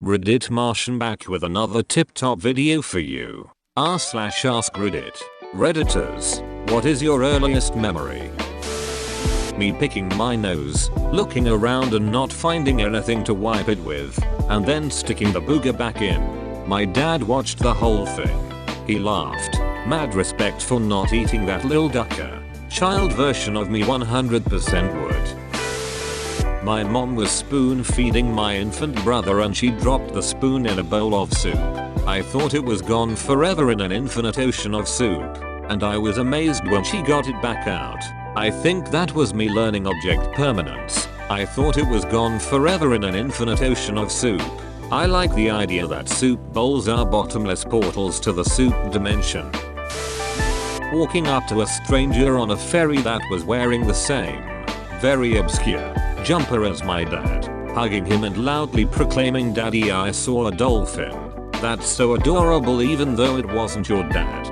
Reddit Martian back with another tip-top video for you. r/AskReddit. Redditors, what is your earliest memory? Me picking my nose, looking around and not finding anything to wipe it with, and then sticking the booger back in. My dad watched the whole thing. He laughed. Mad respect for not eating that lil ducker. Child version of me 100% would. My mom was spoon feeding my infant brother and she dropped the spoon in a bowl of soup. I thought it was gone forever in an infinite ocean of soup, and I was amazed when she got it back out. I think that was me learning object permanence. I thought it was gone forever in an infinite ocean of soup. I like the idea that soup bowls are bottomless portals to the soup dimension. Walking up to a stranger on a ferry that was wearing the same, very obscure, jumper as my dad, hugging him and loudly proclaiming, "Daddy, I saw a dolphin. That's so adorable," even though it wasn't your dad.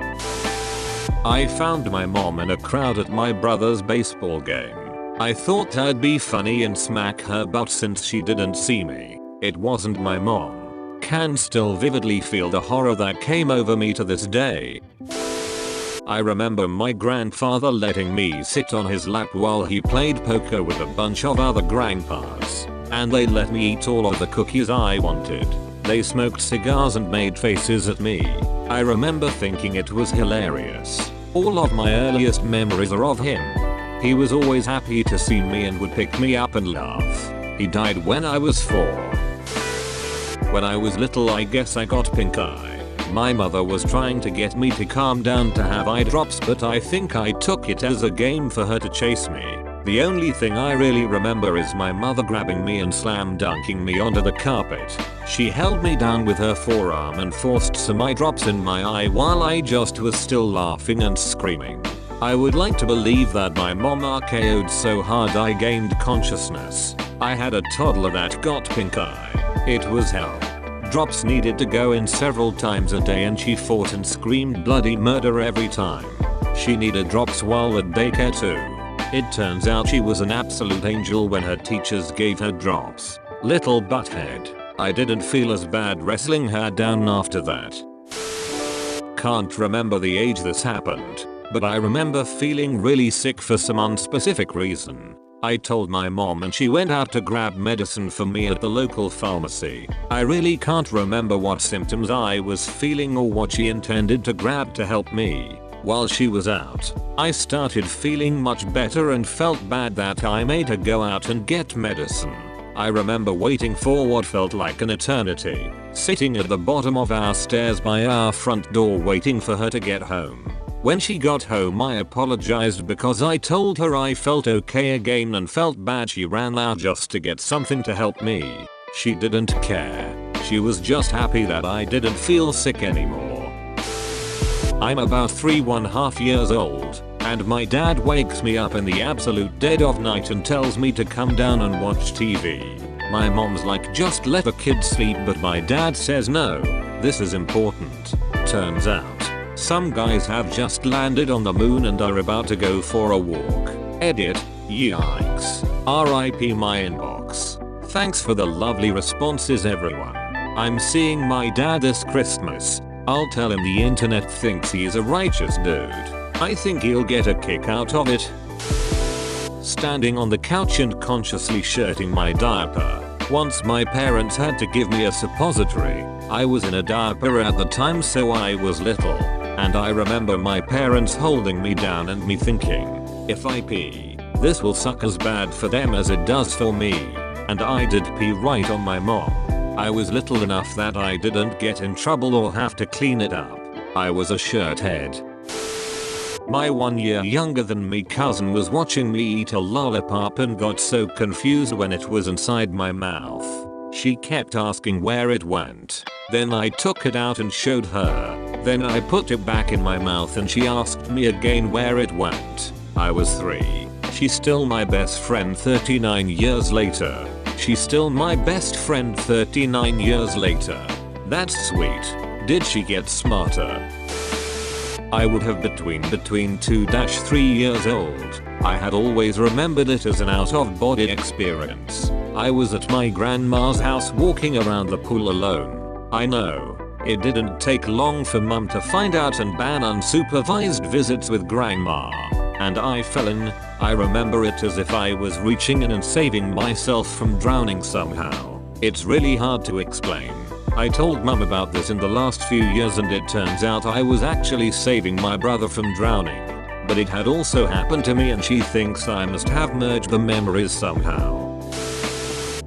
I found my mom in a crowd at my brother's baseball game. I thought I'd be funny and smack her butt since she didn't see me. It wasn't my mom. Can still vividly feel the horror that came over me to this day. I remember my grandfather letting me sit on his lap while he played poker with a bunch of other grandpas, and they let me eat all of the cookies I wanted. They smoked cigars and made faces at me. I remember thinking it was hilarious. All of my earliest memories are of him. He was always happy to see me and would pick me up and laugh. He died when I was 4. When I was little, I guess I got pink eye. My mother was trying to get me to calm down to have eye drops, but I think I took it as a game for her to chase me. The only thing I really remember is my mother grabbing me and slam dunking me onto the carpet. She held me down with her forearm and forced some eye drops in my eye while I just was still laughing and screaming. I would like to believe that my mom RKO'd so hard I gained consciousness. I had a toddler that got pink eye. It was hell. Drops needed to go in several times a day and she fought and screamed bloody murder every time. She needed drops while at daycare too. It turns out she was an absolute angel when her teachers gave her drops. Little butthead. I didn't feel as bad wrestling her down after that. Can't remember the age this happened, but I remember feeling really sick for some unspecific reason. I told my mom and she went out to grab medicine for me at the local pharmacy. I really can't remember what symptoms I was feeling or what she intended to grab to help me. While she was out, I started feeling much better and felt bad that I made her go out and get medicine. I remember waiting for what felt like an eternity, sitting at the bottom of our stairs by our front door waiting for her to get home. When she got home, I apologized because I told her I felt okay again and felt bad she ran out just to get something to help me. She didn't care. She was just happy that I didn't feel sick anymore. I'm about 3½ years old, and my dad wakes me up in the absolute dead of night and tells me to come down and watch TV. My mom's like, "Just let the kid sleep," but my dad says no, this is important. Turns out, some guys have just landed on the moon and are about to go for a walk. Edit. Yikes. RIP my inbox. Thanks for the lovely responses, everyone. I'm seeing my dad this Christmas. I'll tell him the internet thinks he's a righteous dude. I think he'll get a kick out of it. Standing on the couch and consciously shirting my diaper. Once my parents had to give me a suppository. I was in a diaper at the time, so I was little. And I remember my parents holding me down and me thinking, if I pee, this will suck as bad for them as it does for me. And I did pee right on my mom. I was little enough that I didn't get in trouble or have to clean it up. I was a shirt head. My 1 year younger than me cousin was watching me eat a lollipop and got so confused when it was inside my mouth. She kept asking where it went. Then I took it out and showed her. Then I put it back in my mouth and she asked me again where it went. I was 3. She's still my best friend 39 years later. She's still my best friend 39 years later. That's sweet. Did she get smarter? I would have between 2-3 years old. I had always remembered it as an out-of-body experience. I was at my grandma's house walking around the pool alone. I know. It didn't take long for mum to find out and ban unsupervised visits with grandma. And I fell in. I remember it as if I was reaching in and saving myself from drowning somehow. It's really hard to explain. I told mum about this in the last few years and it turns out I was actually saving my brother from drowning. But it had also happened to me and she thinks I must have merged the memories somehow.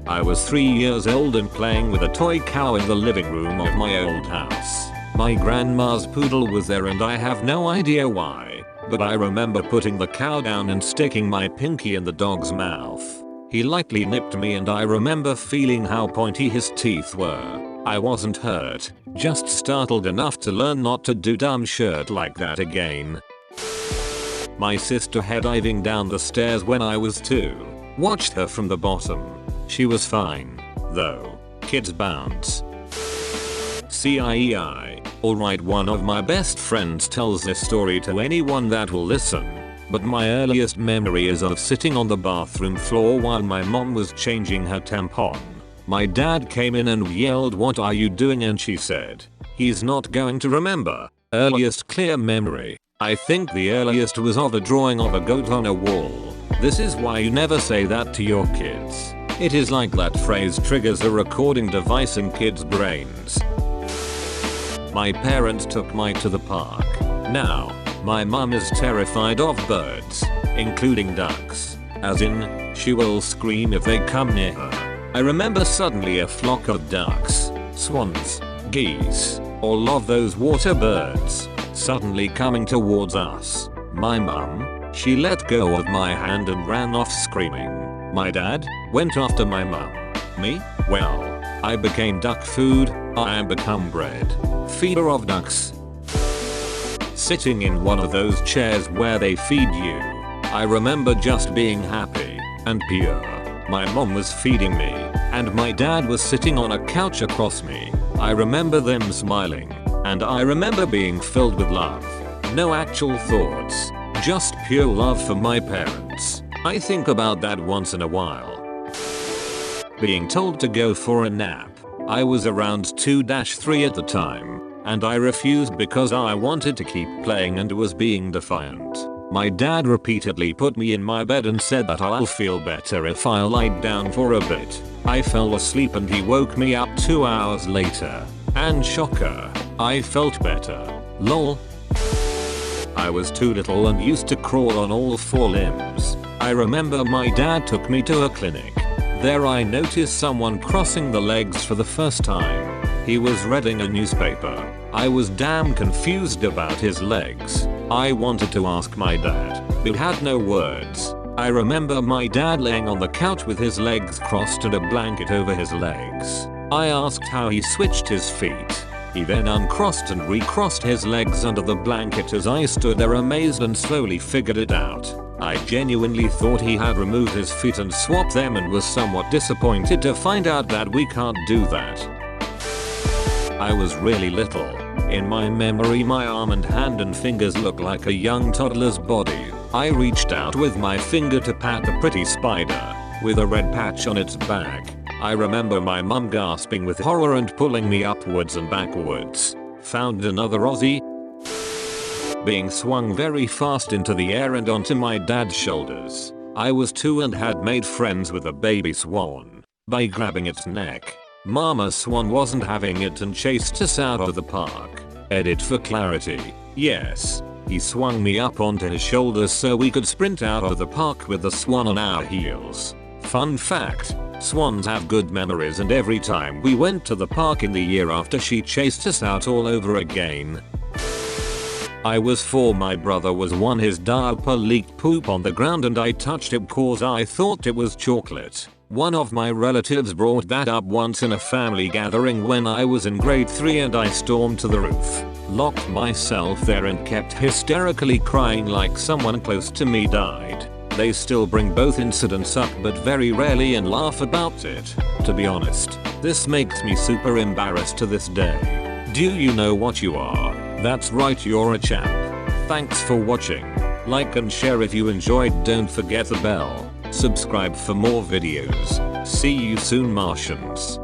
I was 3 years old and playing with a toy cow in the living room of my old house. My grandma's poodle was there and I have no idea why, but I remember putting the cow down and sticking my pinky in the dog's mouth. He lightly nipped me and I remember feeling how pointy his teeth were. I wasn't hurt, just startled enough to learn not to do dumb shit like that again. My sister head diving down the stairs when I was 2. Watched her from the bottom. She was fine, though. Kids bounce. CIEI. Alright, one of my best friends tells this story to anyone that will listen. But my earliest memory is of sitting on the bathroom floor while my mom was changing her tampon. My dad came in and yelled, "What are you doing?" and she said, "He's not going to remember." Earliest clear memory. I think the earliest was of a drawing of a goat on a wall. This is why you never say that to your kids. It is like that phrase triggers a recording device in kids' brains. My parents took me to the park. Now, my mum is terrified of birds, including ducks. As in, she will scream if they come near her. I remember suddenly a flock of ducks, swans, geese, all of those water birds, suddenly coming towards us. My mum, she let go of my hand and ran off screaming. My dad went after my mum. Me? Well, I became duck food. I become bread. Feeder of ducks. Sitting in one of those chairs where they feed you. I remember just being happy and pure. My mom was feeding me, and my dad was sitting on a couch across me. I remember them smiling, and I remember being filled with love. No actual thoughts, just pure love for my parents. I think about that once in a while. Being told to go for a nap. I was around 2-3 at the time, and I refused because I wanted to keep playing and was being defiant. My dad repeatedly put me in my bed and said that I'll feel better if I lied down for a bit. I fell asleep and he woke me up 2 hours later. And shocker, I felt better. Lol. I was too little and used to crawl on all 4 limbs. I remember my dad took me to a clinic. There I noticed someone crossing the legs for the first time. He was reading a newspaper. I was damn confused about his legs. I wanted to ask my dad, but had no words. I remember my dad laying on the couch with his legs crossed and a blanket over his legs. I asked how he switched his feet. He then uncrossed and recrossed his legs under the blanket as I stood there amazed and slowly figured it out. I genuinely thought he had removed his feet and swapped them and was somewhat disappointed to find out that we can't do that. I was really little. In my memory my arm and hand and fingers look like a young toddler's body. I reached out with my finger to pat the pretty spider, with a red patch on its back. I remember my mum gasping with horror and pulling me upwards and backwards. Found another Aussie. Being swung very fast into the air and onto my dad's shoulders. I was 2 and had made friends with a baby swan by grabbing its neck. Mama Swan wasn't having it and chased us out of the park. Edit for clarity. Yes, he swung me up onto his shoulders so we could sprint out of the park with the swan on our heels. Fun fact, swans have good memories and every time we went to the park in the year after she chased us out all over again. I was 4, my brother was 1, his diaper leaked poop on the ground and I touched it cause I thought it was chocolate. One of my relatives brought that up once in a family gathering when I was in grade 3 and I stormed to the roof, locked myself there and kept hysterically crying like someone close to me died. They still bring both incidents up but very rarely and laugh about it. To be honest, this makes me super embarrassed to this day. Do you know what you are? That's right, you're a champ. Thanks for watching. Like and share if you enjoyed, don't forget the bell. Subscribe for more videos. See you soon, Martians.